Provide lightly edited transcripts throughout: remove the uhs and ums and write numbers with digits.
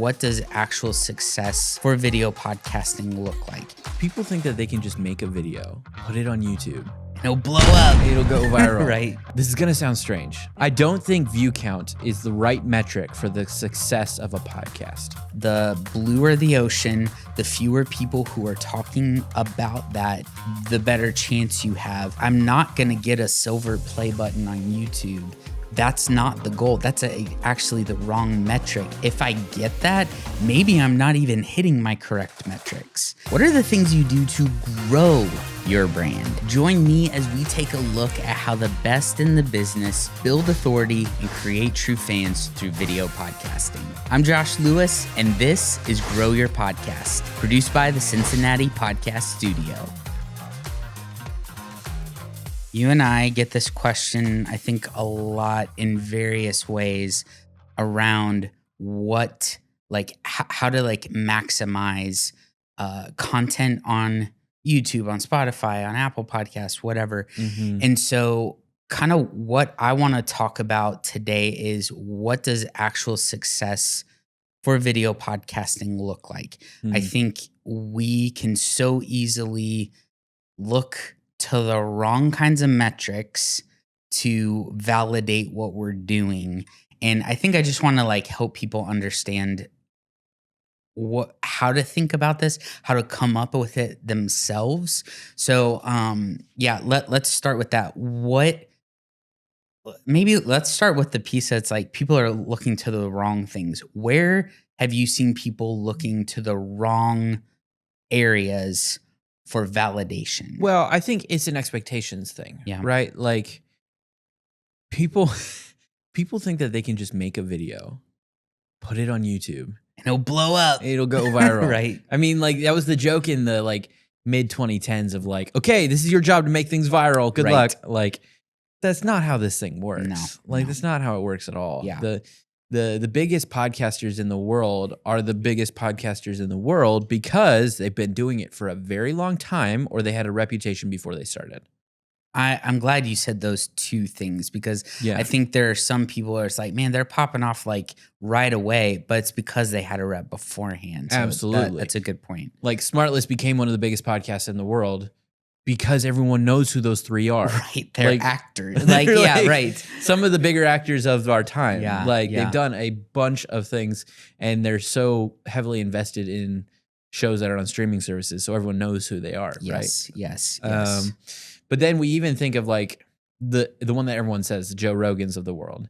what does actual success for video podcasting look like? People think that they can just make a video, put it on YouTube. It'll blow up. It'll go viral. Right. This is going to sound strange. I don't think view count is the right metric for the success of a podcast. The bluer the ocean, the fewer people who are talking about that, the better chance you have. I'm not going to get a silver play button on YouTube. That's not the goal. That's actually the wrong metric. If I get that, maybe I'm not even hitting my correct metrics. What are the things you do to grow your brand? Join me as we take a look at how the best in the business build authority and create true fans through video podcasting. I'm Josh Lewis, and this is Grow Your Podcast, produced by the Cincinnati Podcast Studio. You and I get this question, I think, a lot in various ways around what, how to maximize content on YouTube, on Spotify, on Apple Podcasts, whatever. Mm-hmm. And so kind of what I want to talk about today is what does actual success for video podcasting look like? Mm-hmm. I think we can so easily look to the wrong kinds of metrics to validate what we're doing. And I think I just want to help people understand how to think about this, how to come up with it themselves. So let's start with that. Let's start with the piece that's people are looking to the wrong things. Where have you seen people looking to the wrong areas for validation? Well, I think it's an expectations thing, right? People think that they can just make a video, put it on YouTube, and it'll blow up. It'll go viral. Right. I mean, that was the joke in the mid 2010s of okay, this is your job to make things viral. Good luck. That's not how this thing works. No. That's not how it works at all. Yeah. The biggest podcasters in the world are the biggest podcasters in the world because they've been doing it for a very long time, or they had a reputation before they started. I'm glad you said those two things because I think there are some people where it's man, they're popping off right away, but it's because they had a rep beforehand. So absolutely. That's a good point. Smartlist became one of the biggest podcasts in the world because everyone knows who those three are. Right. They're actors. Right. Some of the bigger actors of our time. Yeah. They've done a bunch of things and they're so heavily invested in shows that are on streaming services. So everyone knows who they are. Yes. Right. Yes. But then we even think of the one that everyone says, Joe Rogan's of the world.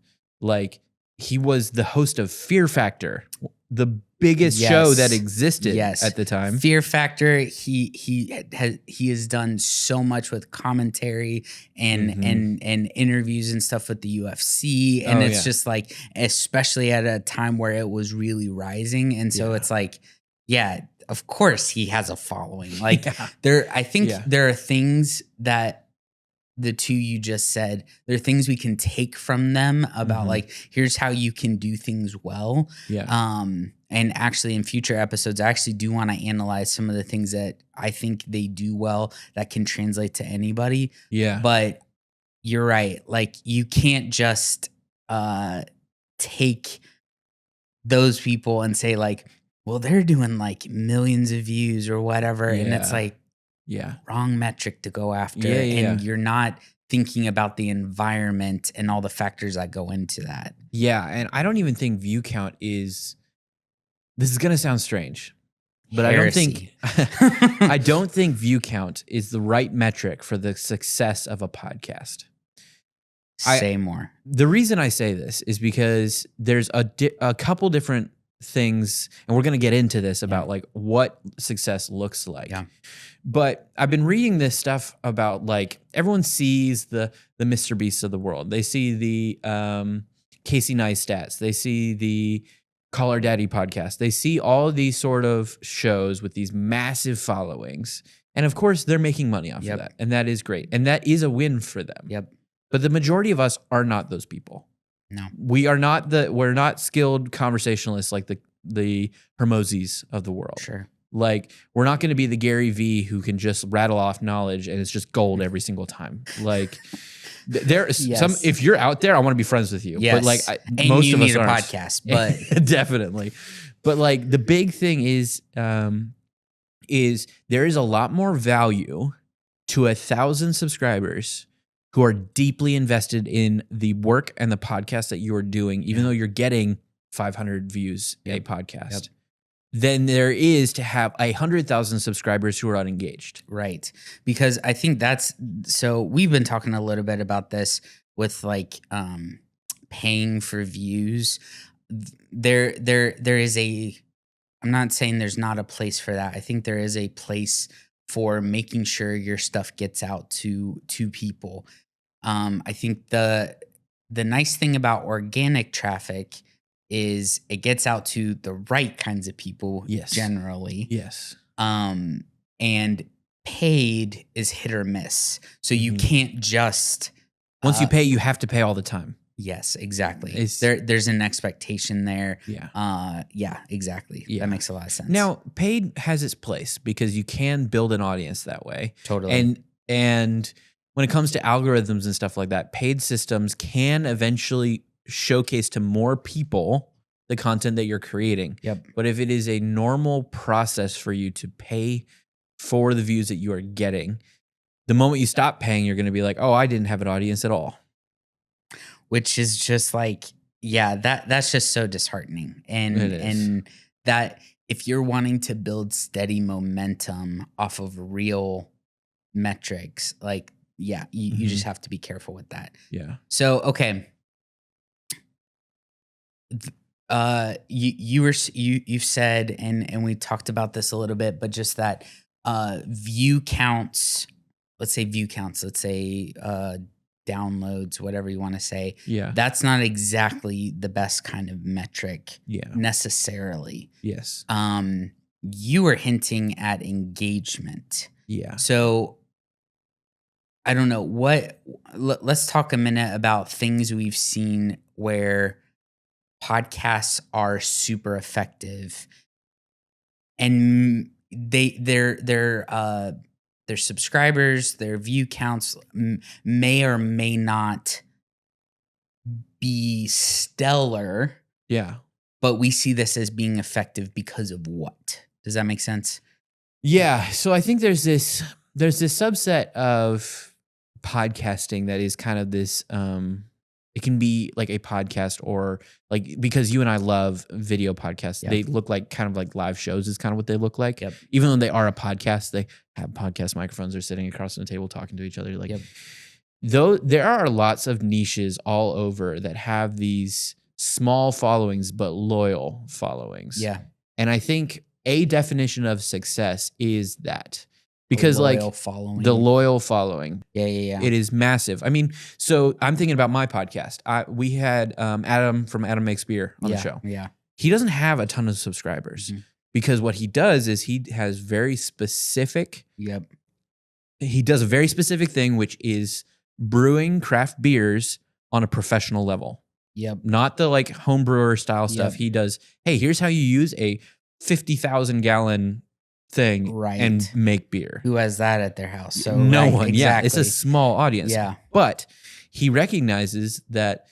He was the host of Fear Factor, the biggest show that existed at the time. Fear Factor. He has done so much with commentary and interviews and stuff with the UFC, and it's just especially at a time where it was really rising, and so it's of course he has a following. I think there are things that the two you just said, there are things we can take from them about here's how you can do things well. Yeah. And actually in future episodes, I actually do want to analyze some of the things that I think they do well that can translate to anybody. Yeah. But you're right. You can't just take those people and say well, they're doing millions of views or whatever. And it's wrong metric to go after. And you're not thinking about the environment and all the factors that go into that. Yeah. And I don't even think view count is, this is going to sound strange, but Heresy. I don't think view count is the right metric for the success of a podcast. Say more. The reason I say this is because there's a couple different things, and we're going to get into this about what success looks like. Yeah. But I've been reading this stuff about everyone sees the Mr. Beasts of the world. They see the Casey Neistats. They see the Call Our Daddy podcast. They see all of these sort of shows with these massive followings. And of course, they're making money off of that. And that is great. And that is a win for them. Yep. But the majority of us are not those people. No. We're not skilled conversationalists like the Hermosis of the world. Sure. We're not going to be the Gary V who can just rattle off knowledge and it's just gold every single time. Some, if you're out there, I want to be friends with you. Yes. But and most you of us need a aren't. podcast, but Definitely. But like the big thing is there is a lot more value to 1,000 subscribers who are deeply invested in the work and the podcast that you are doing, even though you're getting 500 views a podcast, than there is to have 100,000 subscribers who are unengaged. Right. Because I think so we've been talking a little bit about this with like paying for views. There is I'm not saying there's not a place for that. I think there is a place for making sure your stuff gets out to people. I think the nice thing about organic traffic is it gets out to the right kinds of people generally. Yes. And paid is hit or miss. So you can't just once you pay, you have to pay all the time. Yes, exactly. There's an expectation there. Yeah, exactly. That makes a lot of sense. Now, paid has its place because you can build an audience that way. Totally. And when it comes to algorithms and stuff like that, paid systems can eventually showcase to more people the content that you're creating. Yep. But if it is a normal process for you to pay for the views that you are getting, the moment you stop paying, you're going to be like, oh, I didn't have an audience at all. Which is just like, that's just so disheartening. And that if you're wanting to build steady momentum off of real metrics, like, you just have to be careful with that. Yeah. So, okay. You've said, and we talked about this a little bit, but just that view counts, let's say downloads, whatever you want to say. Yeah. That's not exactly the best kind of metric necessarily. Yes. You were hinting at engagement. Yeah. So I don't know let's talk a minute about things we've seen where podcasts are super effective and their subscribers, their view counts may or may not be stellar. Yeah. But we see this as being effective because of what? Does that make sense? Yeah. So I think there's this subset of podcasting that is kind of this it can be like a podcast or like, because you and I love video podcasts. Yep. They look like kind of like live shows is kind of what they look like. Yep. Even though they are a podcast, they have podcast microphones. They're sitting across the table talking to each other. Like, though there are lots of niches all over that have these small followings, but loyal followings. Yeah. And I think a definition of success is that. Because the loyal following. Yeah. It is massive. I mean, so I'm thinking about my podcast. We had Adam from Adam Makes Beer on the show. Yeah. He doesn't have a ton of subscribers because what he does is he has very specific. Yep. He does a very specific thing, which is brewing craft beers on a professional level. Yep. Not the like home brewer style stuff. He does, hey, here's how you use a 50,000 gallon thing and make beer. Who has that at their house? So no one. Exactly. Yeah, it's a small audience. Yeah, but he recognizes that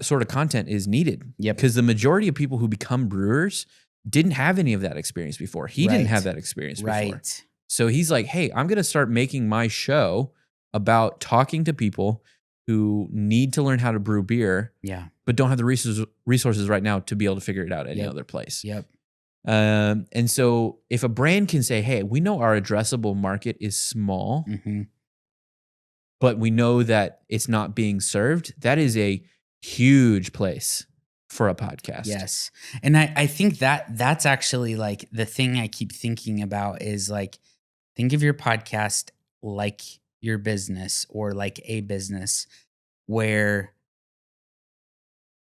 sort of content is needed. Yep. Because the majority of people who become brewers didn't have any of that experience before. He didn't have that experience before. Right. So he's like, hey, I'm going to start making my show about talking to people who need to learn how to brew beer. Yeah. But don't have the resources right now to be able to figure it out any other place. Yep. And so if a brand can say, hey, we know our addressable market is small, but we know that it's not being served, that is a huge place for a podcast. Yes. And I think that's actually like the thing I keep thinking about is like, think of your podcast like your business or like a business where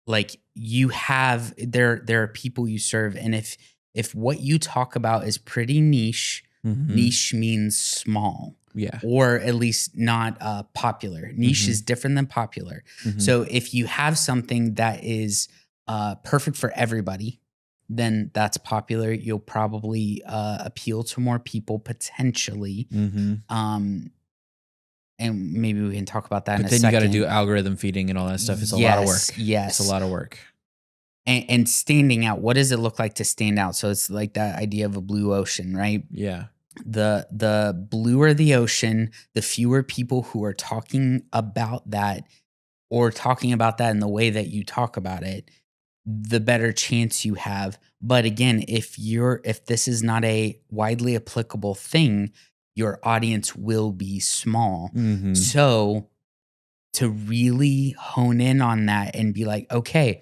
like you have, there are people you serve. And if what you talk about is pretty niche, niche means small. Yeah. Or at least not popular. Niche is different than popular. So if you have something that is perfect for everybody, then that's popular. You'll probably appeal to more people potentially. And maybe we can talk about that in a second. But then you got to do algorithm feeding and all that stuff. It's a lot of work. Yes. It's a lot of work. and standing out. What does it look like to stand out? So it's like that idea of a blue ocean, right? Yeah. The bluer the ocean, the fewer people who are talking about that or talking about that in the way that you talk about it, the better chance you have. But again, if this is not a widely applicable thing, your audience will be small. Mm-hmm. So to really hone in on that and be like, okay,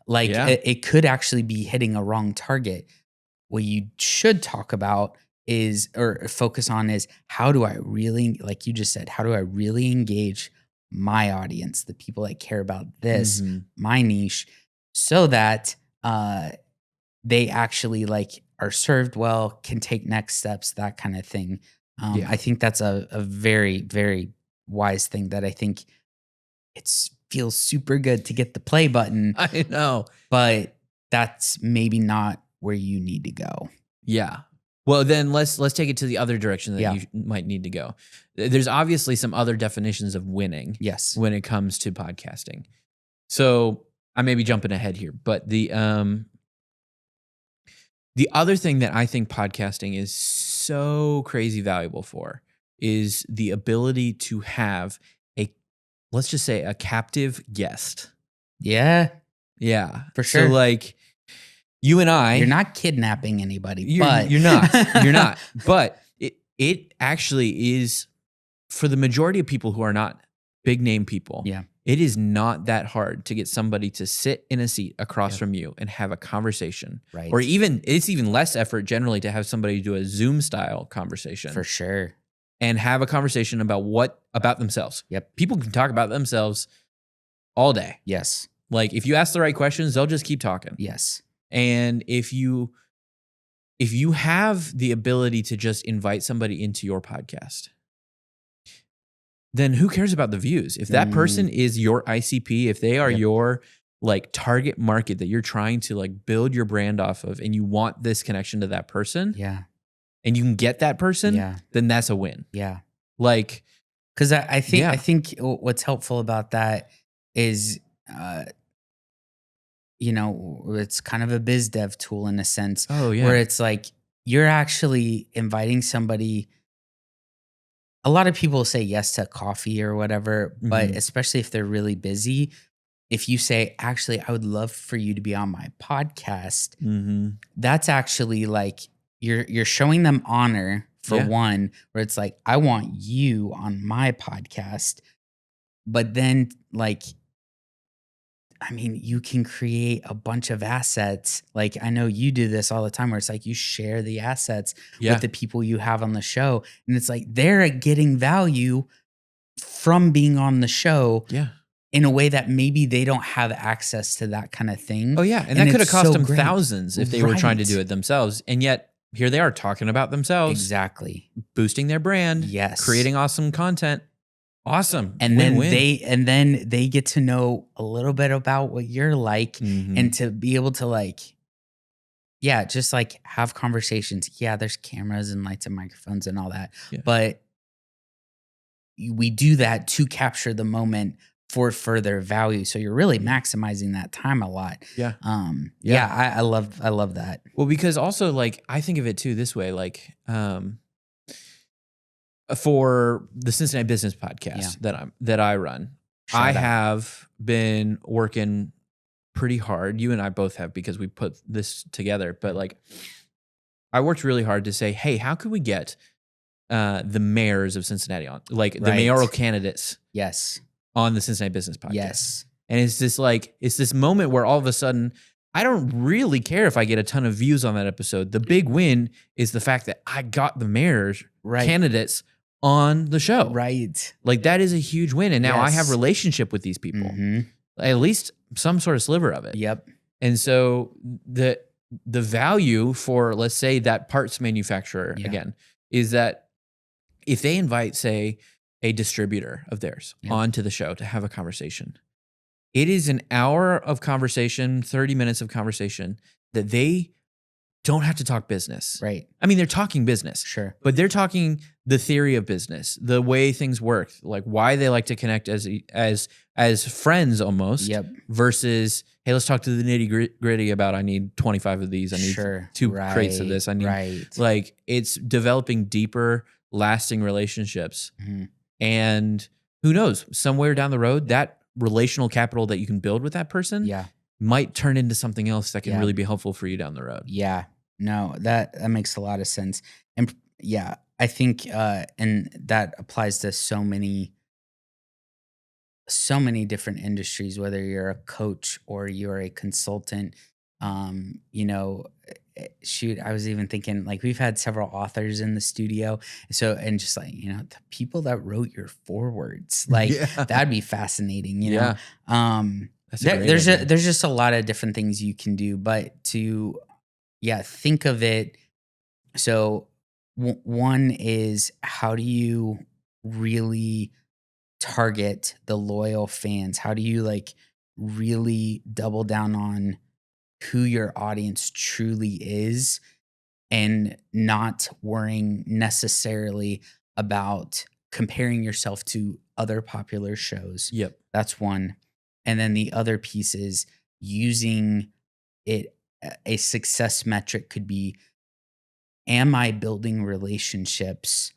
like Yeah. it could actually be hitting a wrong target. What you should talk about is, or focus on, is how do I really, like you just said, how do I really engage my audience, the people that care about this, Mm-hmm. my niche, so that they actually like are served well, can take next steps, that kind of thing. Yeah. I think that's a very, very wise thing that I think feels super good to get the play button, I know. but that's maybe not where you need to go. Yeah. Well, then let's take it to the other direction that Yeah. you might need to go. There's obviously some other definitions of winning Yes. when it comes to podcasting. So I may be jumping ahead here, but the other thing that I think podcasting is so crazy valuable for is the ability to have let's just say a captive guest. Yeah, Yeah. for sure. So like you and I, You're not kidnapping anybody, you're but not. You're not. But it actually is, for the majority of people who are not big name people, Yeah. it is not that hard to get somebody to sit in a seat across Yep. from you and have a conversation. Right. Or it's even less effort generally to have somebody do a Zoom style conversation. For sure. And have a conversation about themselves. Yep. People can talk about themselves all day. Yes. Like if you ask the right questions, they'll just keep talking. Yes. And if you have the ability to just invite somebody into your podcast, then who cares about the views? If that person is your ICP, if they are Yep. your like target market that you're trying to like build your brand off of, and you want this connection to that person, Yeah. and you can get that person, Yeah. then that's a win. Yeah. Like, Because I think Yeah. I think what's helpful about that is, it's kind of a biz dev tool in a sense, oh yeah, where it's like you're actually inviting somebody. A lot of people say yes to coffee or whatever, but Mhm. especially if they're really busy, if you say, actually, I would love for you to be on my podcast, Mm-hmm. that's actually like you're showing them honor for Yeah. one, where it's like, I want you on my podcast. But then like, I mean, you can create a bunch of assets. Like I know you do this all the time, where it's like you share the assets Yeah. with the people you have on the show. And it's like they're getting value from being on the show Yeah. in a way that maybe they don't have access to that kind of thing. Oh yeah, and that could have it's cost so them great. thousands if they were trying to Right. do it themselves. And yet here they are talking about themselves, Exactly. boosting their brand, Yes. creating awesome content. Awesome. And Win-win. then they get to know a little bit about what you're like, Mhm. and to be able to like, yeah, just like have conversations. Yeah, there's cameras and lights and microphones and all that. Yeah. But we do that to capture the moment for further value. So you're really maximizing that time a lot. Yeah. Yeah, I love that. Well, because also like I think of it too this way, like for the Cincinnati Business Podcast that I run, Shout I out. have been working pretty hard. You and I both have, because we put this together. But like, I worked really hard to say, hey, how could we get the mayors of Cincinnati on, like the Right. mayoral candidates Yes. on the Cincinnati Business Podcast? Yes. And it's this moment where all of a sudden, I don't really care if I get a ton of views on that episode. The big win is the fact that I got the mayor's Right. candidates on the show. Right. Like that is a huge win. And now I have Yes. relationship with these people, Mhm. at least some sort of sliver of it. Yep. And so the value for, let's say, that parts manufacturer Yeah. again, is that if they invite, say, a distributor of theirs Yep. onto the show to have a conversation, it is an hour of conversation, 30 minutes of conversation that they don't have to talk business. Right. I mean, they're talking business, Sure. but they're talking the theory of business, the way things work, like why they like to connect as friends almost, Yep. versus, hey, let's talk to the nitty gritty about, I need 25 of these. I need Sure. 2 crates of this. I need, Right. like, it's developing deeper, lasting relationships. Mhm. And who knows, somewhere down the road, that relational capital that you can build with that person Yeah. might turn into something else that can Yeah. really be helpful for you down the road. Yeah. No, that makes a lot of sense. And yeah, I think and that applies to so many different industries, whether you're a coach or you're a consultant. You know, shoot, I was even thinking, like, we've had several authors in the studio. So, and just like, you know, the people that wrote your forewords, like, Yeah. that'd be fascinating, you Yeah. know? That's a great There's idea. there's just a lot of different things you can do, but to, yeah, think of it. So one is, how do you really target the loyal fans? How do you, like, really double down on who your audience truly is, and not worrying necessarily about comparing yourself to other popular shows? Yep. That's one. And then the other piece is using it. A success metric could be, am I building relationships,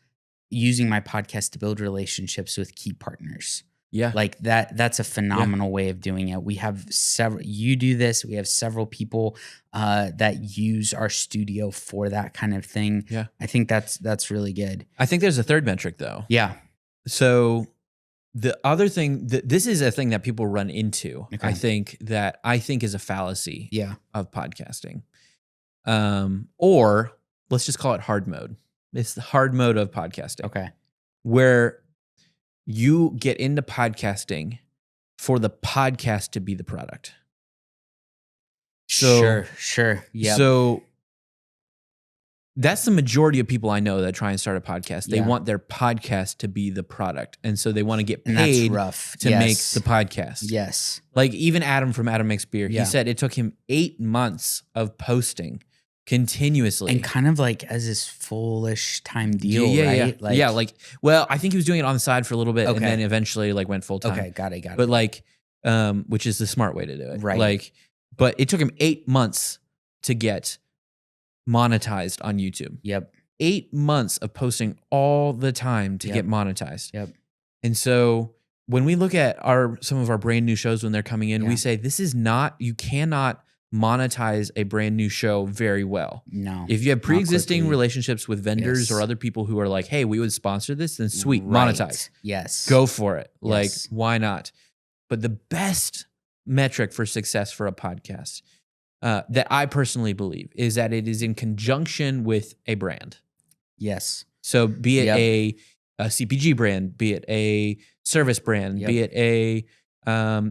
using my podcast to build relationships with key partners? Yeah. Like that's a phenomenal way of doing it. We have several, you do this. We have several people that use our studio for that kind of thing. Yeah. I think that's really good. I think there's a third metric though. Yeah. So the other thing, this is a thing that people run into, Okay. I think is a fallacy Yeah. of podcasting. Or let's just call it hard mode. It's the hard mode of podcasting. Okay. Where you get into podcasting for the podcast to be the product. So, Sure. Yeah. So that's the majority of people I know that try and start a podcast. They Yeah. want their podcast to be the product. And so they want to get And that's paid rough. to make the podcast. Yes. Like even Adam from Adam Makes Beer, Yeah. he said it took him 8 months of posting continuously. And kind of like as this foolish time deal, right? Well, I think he was doing it on the side for a little bit and Okay. then eventually like went full time. Okay, got it. But like, which is the smart way to do it. Right. Like, but it took him 8 months to get monetized on YouTube. Yep. 8 months of posting all the time to get monetized. Yep. And so when we look at some of our brand new shows when they're coming in, Yeah. we say you cannot monetize a brand new show very well. No. If you have pre-existing quickly. relationships with vendors Yes. or other people who are like, hey, we would sponsor this, then sweet, Right. monetize. Yes. Go for it. Like, Yes. why not? But the best metric for success for a podcast that I personally believe is that it is in conjunction with a brand. Yes. So be it Yep. a CPG brand, be it a service brand, Yep. be it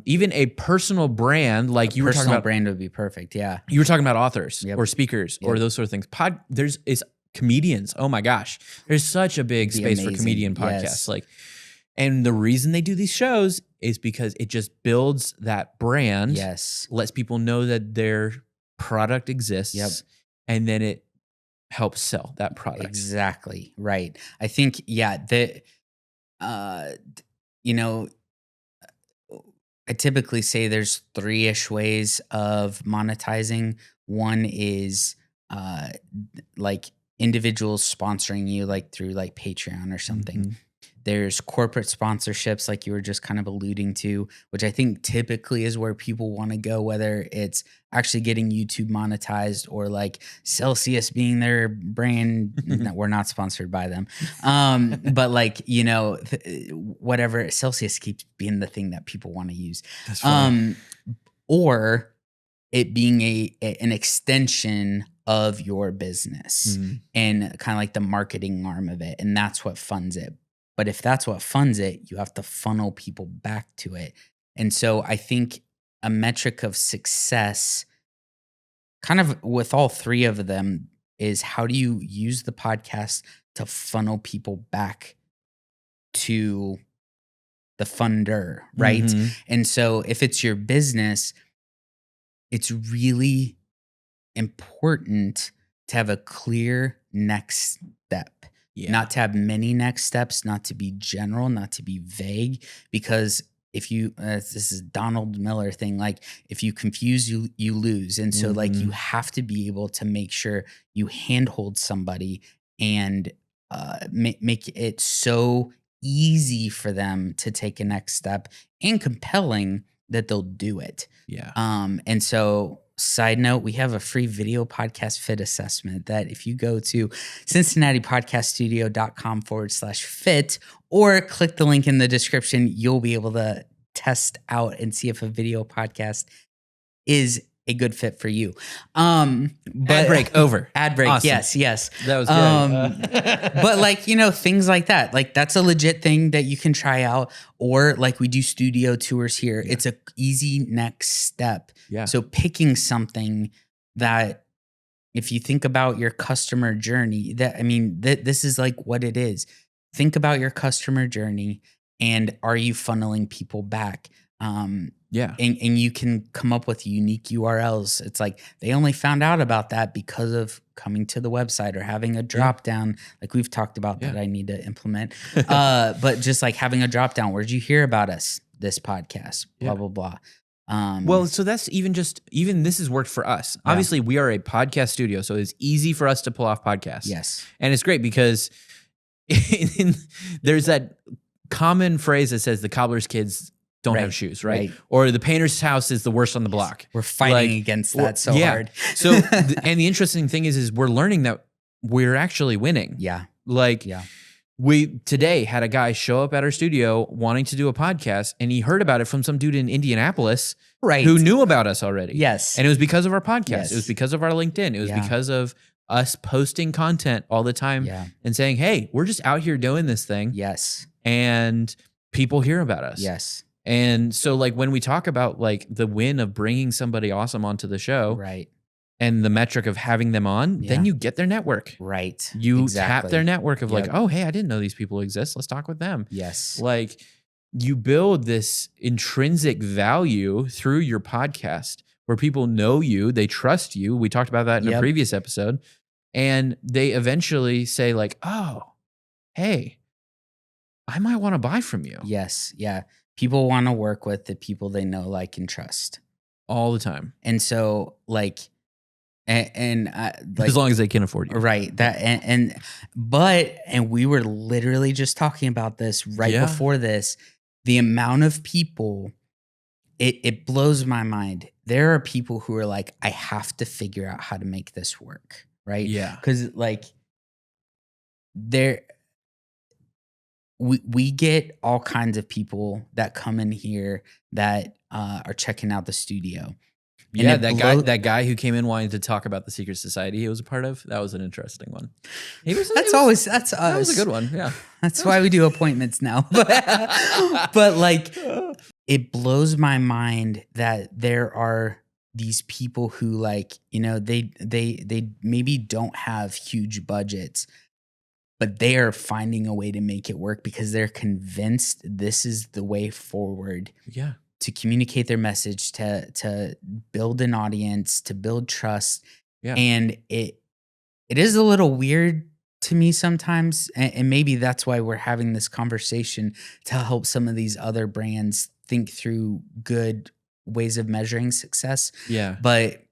even a personal brand, like you were talking Personal about. brand would be perfect. Yeah. You were talking about authors Yep. or speakers or Yep. those sort of things. There's comedians. Oh my gosh, there's such a big It'd be space for amazing. comedian podcasts. Yes. Like, and the reason they do these shows is because it just builds that brand. Yes. Lets people know that their product exists. Yep. And then it helps sell that product. Exactly. Right. I think, yeah, you know, I typically say there's 3-ish ways of monetizing. One is like individuals sponsoring you, like through like Patreon or something. Mhm. There's corporate sponsorships, like you were just kind of alluding to, which I think typically is where people want to go, whether it's actually getting YouTube monetized or like Celsius being their brand. No, we're not sponsored by them. But like, you know, whatever, Celsius keeps being the thing that people want to use. That's funny. Or it being an extension of your business Mhm. and kind of like the marketing arm of it. And that's what funds it. But if that's what funds it, you have to funnel people back to it. And so I think a metric of success, kind of with all three of them, is how do you use the podcast to funnel people back to the funder, right? Mhm. And so if it's your business, it's really important to have a clear next step, Yeah. not to have many next steps, not to be general, not to be vague, because if you, this is Donald Miller thing, like if you confuse, you lose. And so like you Mhm. have to be able to make sure you handhold somebody and make it so easy for them to take a next step and compelling that they'll do it. Yeah. And so, side note, we have a free video podcast fit assessment that if you go to CincinnatiPodcastStudio.com/fit or click the link in the description, you'll be able to test out and see if a video podcast is a good fit for you. But Ad break over. Ad break. Awesome. Yes. That was good. But like, things like that, like that's a legit thing that you can try out. Or like we do studio tours here. Yeah. It's a easy next step. Yeah. So picking something that if you think about your customer journey, this is like what it is. Think about your customer journey and are you funneling people back? Yeah. And you can come up with unique URLs. It's like they only found out about that because of coming to the website or having a drop down, like we've talked about that I need to implement. But just like having a drop down, where'd you hear about us? This podcast, blah, blah, blah. Well, so that's even this has worked for us. Yeah. Obviously, we are a podcast studio, so it's easy for us to pull off podcasts. Yes. And it's great because there's that common phrase that says the cobbler's kids don't have shoes, right? Or the painter's house is the worst on the block. We're fighting against that so hard. So, and the interesting thing is we're learning that we're actually winning. Yeah. Like, we today had a guy show up at our studio wanting to do a podcast, and he heard about it from some dude in Indianapolis who knew about us already. Yes. And it was because of our podcast. Yes. It was because of our LinkedIn. It was because of us posting content all the time and saying, hey, we're just out here doing this thing. Yes. And people hear about us. Yes. And so like when we talk about like the win of bringing somebody awesome onto the show, right, and the metric of having them on, then you get their network. Right. You tap their network of like, oh, hey, I didn't know these people exist. Let's talk with them. Yes. Like you build this intrinsic value through your podcast where people know you, they trust you. We talked about that in a previous episode. And they eventually say like, oh, hey, I might want to buy from you. Yes. Yeah. People want to work with the people they know, like, and trust all the time. And so like, like, as long as they can afford you. Right. That, and we were literally just talking about this before this, the amount of people, it blows my mind. There are people who are like, I have to figure out how to make this work. Right. Yeah. Cause like we get all kinds of people that come in here that are checking out the studio. And that guy who came in wanting to talk about the secret society he was a part of. That was an interesting one. That was a good one. Yeah, that's why we do appointments now. But like, it blows my mind that there are these people who like, they maybe don't have huge budgets, but they are finding a way to make it work because they're convinced this is the way forward. Yeah. To communicate their message, to build an audience, to build trust. Yeah. And it is a little weird to me sometimes. And maybe that's why we're having this conversation to help some of these other brands think through good ways of measuring success. Yeah. But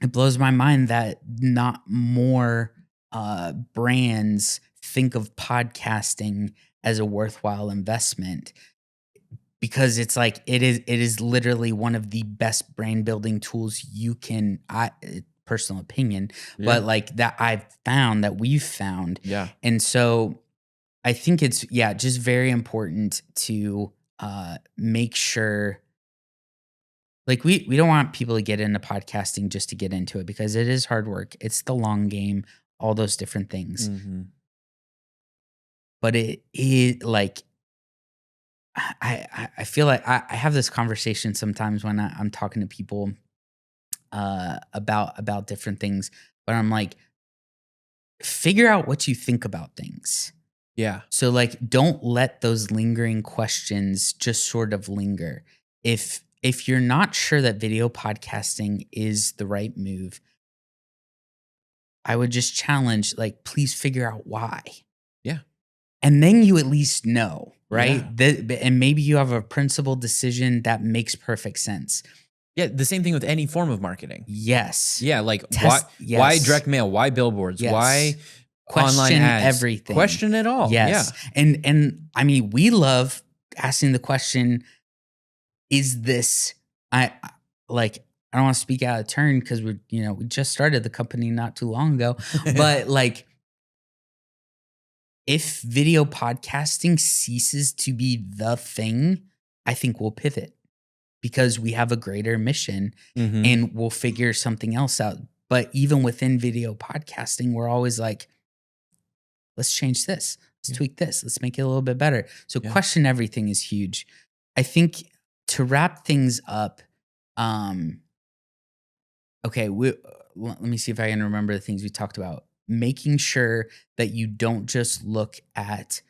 it blows my mind that not more brands think of podcasting as a worthwhile investment. Because it's like it is literally one of the best brand building tools you can, personal opinion, but like that we've found. Yeah. And so I think it's just very important to make sure, like we don't want people to get into podcasting just to get into it because it is hard work. It's the long game, all those different things. Mm-hmm. But it is like, I feel like I have this conversation sometimes when I'm talking to people about different things, but I'm like, figure out what you think about things. Yeah. So like, don't let those lingering questions just sort of linger. If you're not sure that video podcasting is the right move, I would just challenge, like, please figure out why. Yeah. And then you at least know, right? Yeah. And maybe you have a principled decision that makes perfect sense. Yeah. The same thing with any form of marketing. Yes. Yeah. Like Test- why yes. direct mail? Why billboards? Yes. Why Question online ads? everything. Question it all. Yes. Yeah. And I mean, we love asking the question, is this, I don't want to speak out of turn because we just started the company not too long ago, but like, if video podcasting ceases to be the thing, I think we'll pivot because we have a greater mission and we'll figure something else out. But even within video podcasting, we're always like, let's change this. Let's tweak this. Let's make it a little bit better. So question everything is huge. I think to wrap things up, okay, let me see if I can remember the things we talked about. Making sure that you don't just look at,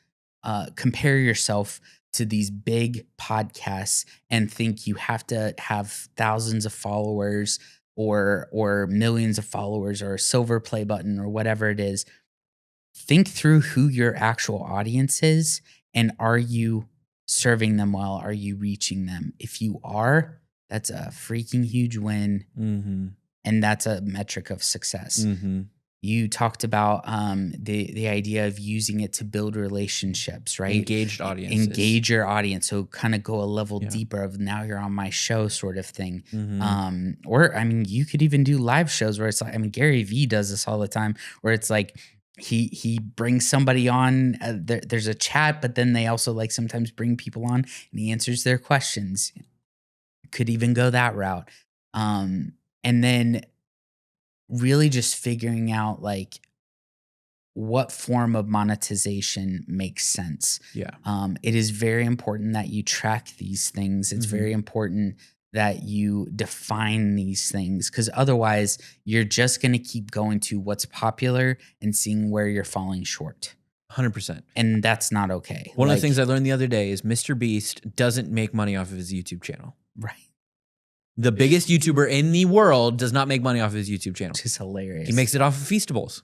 compare yourself to these big podcasts and think you have to have thousands of followers or millions of followers or a silver play button or whatever it is. Think through who your actual audience is and are you serving them well? Are you reaching them? If you are, that's a freaking huge win. And that's a metric of success. You talked about the idea of using it to build relationships, right? Engaged audiences. Engage your audience. So kind of go a level deeper of now you're on my show sort of thing. Or, I mean, you could even do live shows where it's like, I mean, Gary Vee does this all the time where it's like, he brings somebody on, there's a chat, but then they also like sometimes bring people on and he answers their questions. Could even go that route. And then really just figuring out like what form of monetization makes sense. Yeah. It is very important that you track these things. It's very important that you define these things because otherwise you're just going to keep going to what's popular and seeing where you're falling short. 100%. And that's not okay. One of the things I learned the other day is Mr. Beast doesn't make money off of his YouTube channel. Right. The biggest YouTuber in the world does not make money off of his YouTube channel. Which is hilarious. He makes it off of Feastables.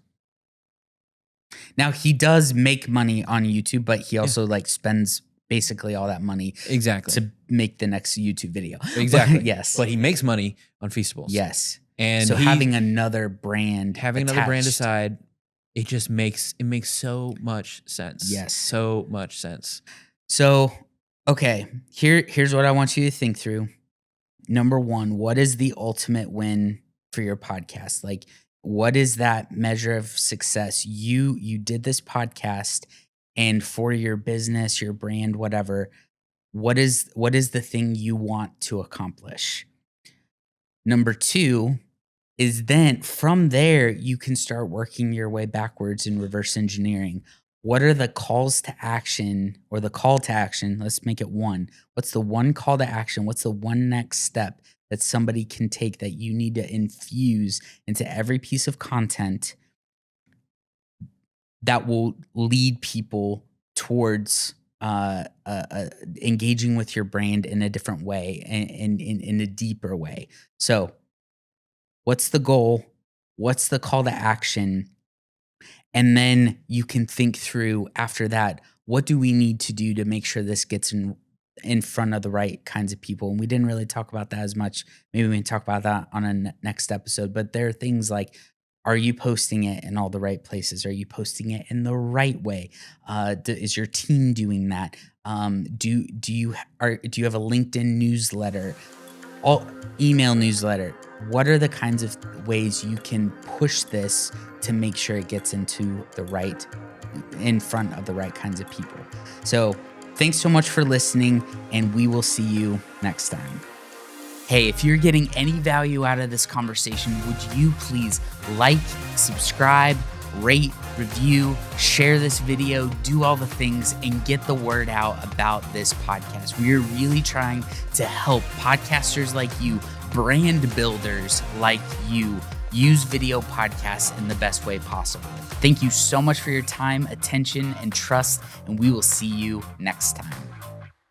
Now he does make money on YouTube, but he also like spends basically all that money to make the next YouTube video. Exactly. But, yes. But he makes money on Feastables. Yes. And so having another brand aside, it makes so much sense. Yes. So much sense. So, okay, here's what I want you to think through. Number one, what is the ultimate win for your podcast? Like, what is that measure of success? You did this podcast, and for your business, your brand, whatever, what is the thing you want to accomplish? Number two is then from there, you can start working your way backwards in reverse engineering. What are the calls to action or the call to action? Let's make it one. What's the one call to action? What's the one next step that somebody can take that you need to infuse into every piece of content that will lead people towards engaging with your brand in a different way and in a deeper way? So what's the goal? What's the call to action? And then you can think through after that, what do we need to do to make sure this gets in front of the right kinds of people? And we didn't really talk about that as much. Maybe we can talk about that on a next episode. But there are things like, are you posting it in all the right places? Are you posting it in the right way? Is your team doing that? Do you have a LinkedIn newsletter? Email newsletter? What are the kinds of ways you can push this to make sure it gets in front of the right kinds of people? So thanks so much for listening, and we will see you next time. Hey, if you're getting any value out of this conversation, would you please like, subscribe, rate, review, share this video, do all the things, and get the word out about this podcast. We are really trying to help podcasters like you, brand builders like you, use video podcasts in the best way possible. Thank you so much for your time, attention, and trust, and we will see you next time.